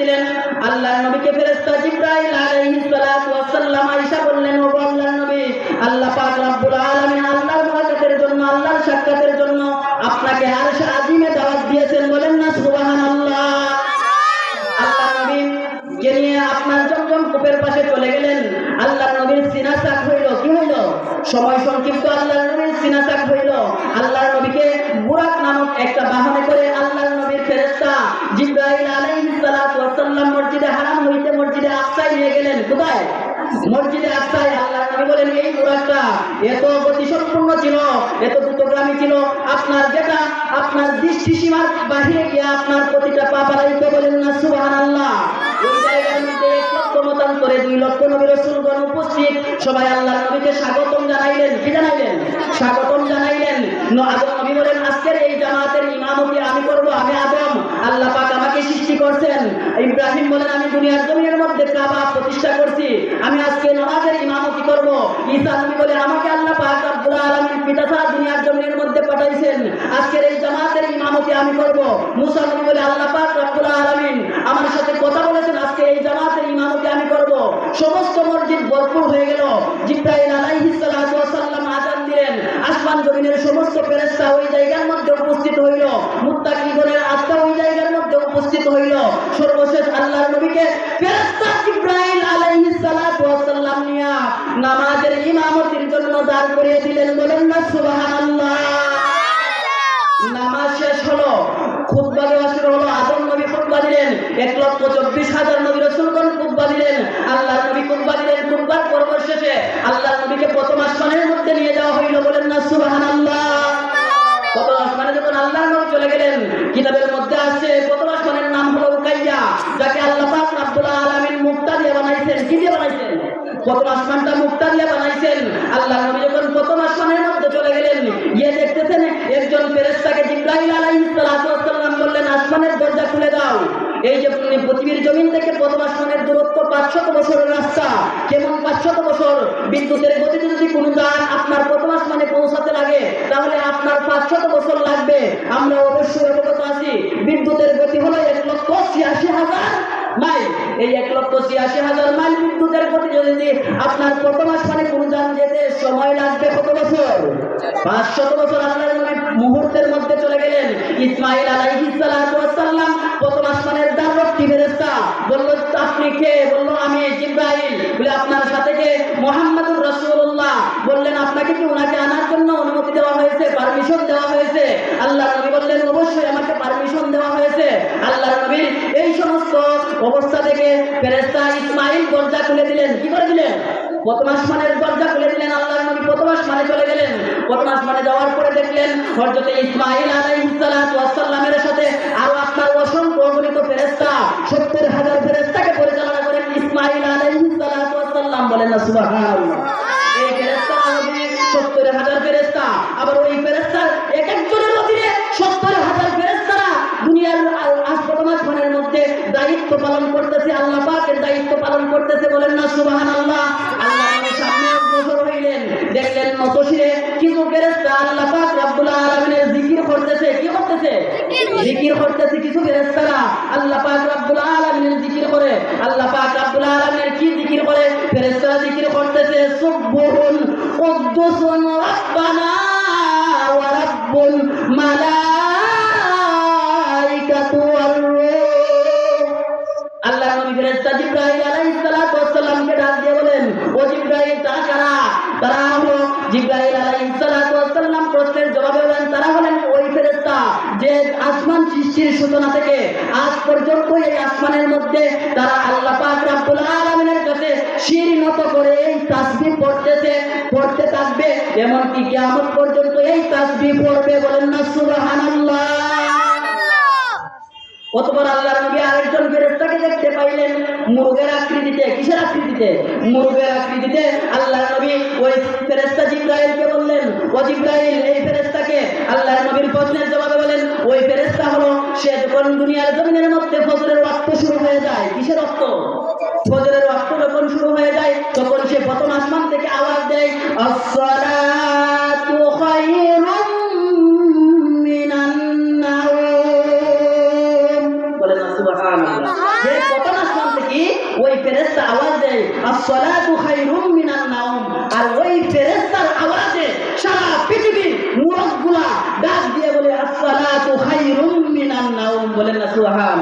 দিলেন। আল্লাহর নবীকে ফেরেশতা জিবরাইল আলাইহিস সালাতু ওয়াস সালাম আয়েশা বললেন, ও আল্লাহর নবী, আল্লাহ পাক রব্বুল আলামিন আল্লাহর মুলাকাতের জন্য, আল্লাহর সাক্ষাতের জন্য আপনাকে আরশে আজিমে দাওয়াত দিয়েছেন, বলেন না সুবহানাল্লাহ। আল্লাহর নবী কে নিয়ে আপনার জমজম কূপের পাশে চলে গেলেন। আল্লাহর নবীর সিনা চাক হইল। কি হইল? সময় সংক্ষিপ্ত, আল্লাহর নবীর সিনা চাক হইল। আল্লাহর নবীকে বুরাক নামক একটা বাহনে করে আল্লাহর নবীর ফেরেশতা জিবরাইল আলাইহিস সালাতু ওয়াস সালাম মসজিদে হারাম হইতে মসজিদে আকসায় নিয়ে গেলেন। কোথায়? মসজিদে আকসায়। আল্লাহর নবী বলেন, এই বুরাকটা এত গতিসম্পন্ন ছিল, এত দ্রুতগামী ছিল, আপনার যেটা আপনার দৃষ্টি সীমার বাহিরে গিয়ে আপনার প্রতিটা পা বাড়াইতে, বলেন না সুবহানাল্লাহ। ওই জায়গার মধ্যে 1 লক্ষ মতান্তরে 2 লক্ষ নবী রাসূলগণ উপস্থিত। সবাই আল্লাহর নবীকে স্বাগতম জানাইলেন। কি জানাইলেন? স্বাগতম জানাইলেন। আদম নবী বলেন, আজকের এই জামাতের ইমামতি আমি করব, আমি আদম, আল্লাহ পাক আমাকে সৃষ্টি করছেন। ইব্রাহিম বলেন, আমি দুনিয়ার জমিনের মধ্যে কাবা প্রতিষ্ঠা করছি, আমি আজকে নামাজের ইমামতি করব। ঈসা নবী বলে, আমাকে আল্লাহ পাক রব্বুল আলামিন পিতা ছাড়া দুনিয়ার জমিনের মধ্যে পাঠাইছেন, আজকের এই জামাতের ইমামতি আমি করব। মুসা নবী বলে, আল্লাহ পাক রব্বুল আলামিন আমার সাথে কথা বলেছেন, আজকে এই জামাতের ইমামতি আমি করব। সমস্ত মসজিদ ভরপুর হয়ে গেল। জিবরাইল আলাইহিস সালাতু ওয়াস সালাম আযান দিলেন। আসমান জমিনের সমস্ত ফেরেশতা ওই জায়গার মধ্যে উপস্থিত হইল। মুত্তাকিগণের আত্মা ওই জায়গার মধ্যে উপস্থিত হইল। সর্বশেষ আল্লাহর নবীকে ফেরেশতা জিবরাইল আলাইহিস সালাতু ওয়াস সালাম নিয়া নামাজের ইমামতির জন্য দাঁড় করিয়ে দিলেন, বলেন না সুবহানাল্লাহ। নামাজ শেষ হলো, খুতবা দেওয়া শুরু হলো। আদম নবী খুতবা দিলেন, 1,24,000 নবী রাসূলগণ খুতবা দিলেন। আল্লাহর নবী খুতবা দিলেন। খুতবার পর্ব শেষে আল্লাহর নবীকে প্রথম আসমানের মধ্যে নিয়ে যাওয়া হইল, বলেন না সুবহানাল্লাহ। প্রথম আসমানে যখন আল্লাহর নবী চলে গেলেন, কিতাবের মধ্যে আছে প্রথম আসমানের নাম হলো উকাইয়া, যাকে আল্লাহ পাক রব্বুল আলামিন মুক্তা দিয়ে বানাইছেন। কি দিয়ে বানাইছেন? প্রথম আসমানটা মুক্তা দিয়ে বানাইছেন। আল্লাহর নবী যখন প্রথম আসমানের মধ্যে চলে গেলেন, গিয়ে দেখতেছেন একজন ফেরেশতাকে জিবরাইল আলাইহিস সালাতু ওয়াস সালাম বললেন, আসমানের দরজা খুলে দাও। এই যে পৃথিবীর জমিন থেকে প্রথম আসমানের দূরত্ব 500 বছরের রাস্তা। কেমন 500 বছর? বিদ্যুতের গতিতে যদি কোনো যান আপনার প্রথম আসমানে পৌঁছাতে লাগে, তাহলে আপনার 500 বছর লাগবে। আমরা অবশ্যই অবগত আছি, বিদ্যুতের গতি হলো 1,86,000 মাইল। এই 1,86,000 মাইল বিদ্যুতের গতি যদি আপনার প্রথম আসমানে কোনো যান যেতে সময় লাগবে কত বছর? 500 বছর। আল্লাহর নবী মুহূর্তের মধ্যে চলে গেলেন। ইসমাঈল আলাইহিস সালাতু ওয়াস সালাম প্রথম আসমানের দ্বাররক্ষী ফেরেশতা বলল, আপনি কে? বলল, আমি জিবরাইল। বলে, আপনার সাথে কে? মুহাম্মদুর রাসূলুল্লাহ। বললেন, আপনাকে কি ওনাকে আনার জন্য অনুমতি দেওয়া হয়েছে, পারমিশন দেওয়া হয়েছে? আল্লাহর নবী বললেন, অবশ্যই আমাকে পারমিশন দেওয়া হয়েছে। আল্লাহর নবীর এই সমস্ত অবস্থা থেকে ফেরেশতা ইসমাঈল দরজা খুলে দিলেন। কি করে দিলেন? প্রথম আসমানের দরজা খুলে দিলেন। আল্লাহর নবী প্রথম আসমানে চলে গেলেন। প্রথম আসমানে যাওয়ার পরে দেখলেন হযরত ইসমাঈল আলাইহিস সালাতু ওয়াস সালামের সাথে আরো আপনার অসংখ্য অগণিত ফেরেশতা, 70,000 ফেরেশতাকে পরিচালনা করেন ইসমাঈল আলাইহিস সালাতু ওয়াস সালাম, বলেন না সুবহানাল্লাহ। এই ফেরেশতা 70,000 ফেরেশতা, আবার ওই ফেরেশতার এক একজনের অধীনে 70,000 ফেরেশতারা দুনিয়ার প্রথম আসমানের মধ্যে দায়িত্ব পালন করতেছে, আল্লাহ পাকের দায়িত্ব পালন করতেছে, বলেন না সুবহানাল্লাহ। আল্লাহ সামনে অগ্রসর হইলেন, দেখলেন নতশিরে কিছু ফেরেশতা আল্লাহ পাক রব্বুল আলামিনের জিকির করতেছে। কি করতেছে? জিকির করতেছে। কিছু ফেরেশতারা আল্লাহ পাক রব্বুল আলামিনের জিকির করে। আল্লাহ পাক রব্বুল আলামিনের কি জিকির করে? ফেরেশতারা জিকির করতেছে, সুবহুল কুদ্দুসুন রাব্বানা ওয়া রাব্বুল মালাইকাতু ওয়ার রূহ। আল্লাহর নবী ফেরেশতা জিবরাইল আলাইহিস সালাতু ওয়াস সালামকে ডাক দিয়ে বলেন, ও জিবরাইল, তারা কারা? তারা হলো জিবরাইল আলাইহিস সালাতু ওয়াস সালাম প্রশ্নের জবাবে বলেন, তারা হলেন ওই ফেরেশতা যে আসমান সৃষ্টির সূচনা থেকে আজ পর্যন্ত এই আসমানের মধ্যে তারা আল্লাহ পাক রব্বুল আলামিনের কাছে শির নত করে এই তাসবিহ পড়তে থাকবে, এমনকি কিয়ামত পর্যন্ত এই তাসবিহ পড়বে, বলেন না সুবহানাল্লাহ। অতঃপর আল্লাহর নবী আরেকজন ফেরেশতাকে দেখতে পাইলেন মুরগের আকৃতিতে। কিসের আকৃতিতে? মুরগের আকৃতিতে। আল্লাহর নবী ওই ফেরেশতা জিবরাইলকে বললেন, ও জিবরাইল, এই ফেরেশতাকে? আল্লাহর নবীর প্রশ্নের জবাবে বলেন, ওই ফেরেশতা হলো সে যখন দুনিয়ার জমিনের মধ্যে ফজরের ওয়াক্ত শুরু হয়ে যায়। কিসের ওয়াক্ত? ফজরের ওয়াক্ত যখন শুরু হয়ে যায় তখন সে প্রথম আসমান থেকে আওয়াজ দেয়, আসসালাতু খায়রুম মিনান নাওম, বলেন না সুবহানাল্লাহ। দেয় আসসালাতু খায়রুম মিনান নাওম, আর ওই ফেরেশতার আওয়াজে সারা পৃথিবীর মুরগগুলা ডাক দিয়ে বলে আসসালাতু খায়রুম মিনান নাওম। বলেন না সুবহান।